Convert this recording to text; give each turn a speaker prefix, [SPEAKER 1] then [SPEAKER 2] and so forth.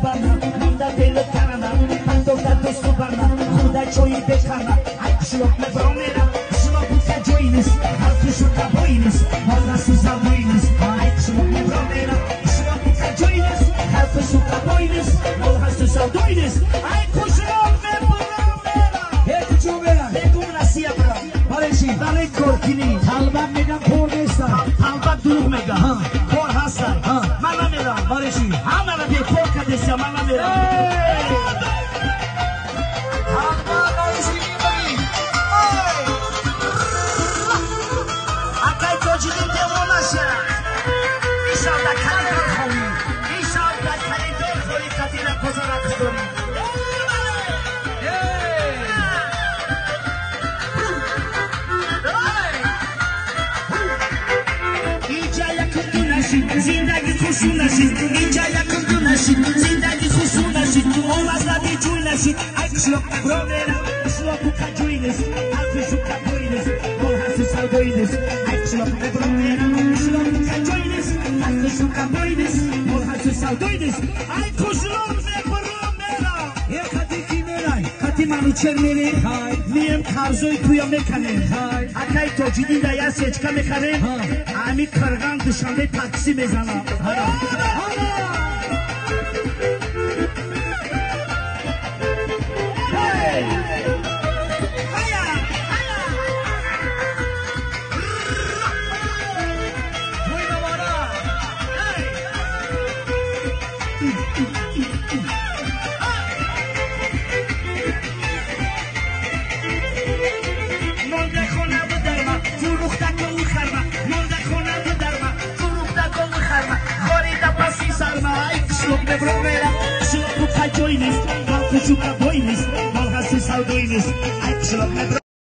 [SPEAKER 1] سوبرنا مونده دل تننا پندو در سوبرنا خورده جوی بکننا ای کشلوک مبرا میرم کشلوک بود که جوی نیست حرفشو کبایی نیست مال رسو زبایی نیست ای کشلوک مبرا میرم کشلوک بود که جوی نیست حرفشو کبایی نیست مال رسو زبایی نیست ای کشلوک مبرا میرم
[SPEAKER 2] کجا برم
[SPEAKER 1] بگم نسیه برم
[SPEAKER 2] برای چی؟
[SPEAKER 1] برای کورکینی
[SPEAKER 2] طلبت میگم پر نیستم
[SPEAKER 1] طلبت دروغ میگم کور هستن من نمیرم
[SPEAKER 2] برای چی؟
[SPEAKER 1] همه را بی پر کدیسیا من نمیرم اکای توجیدیم دیوان نشه ایشان در کلیدور خوری ایشان در کلیدور خوری کتیره کزارت خوری اینجا یکم دو نشید زندگی خوشو نشید اینجا یکم دو نشید زندگی خوشو نشید اون از ندی جوی نشید ای کشلوک برو میرم کشلوک که جوی نیست حرفشو کبوی نیست گل هستی سودایی نیست ای کشلوک برو میرم کشلوک که جوی نیست حرفشو کبوی نیست گل هستی سودایی نیست ای کشلوک برو میرم
[SPEAKER 2] یه خطی کی میرای
[SPEAKER 1] خطی منو چر میری میم کرزوی تویا میکنیم اکای توجیدی در یه سیچکا میکنیم امی کرغان دوشنبه تاکسی میزنم Join us, not to shoot a boy, Miss, not has to South Doing this. I shall never.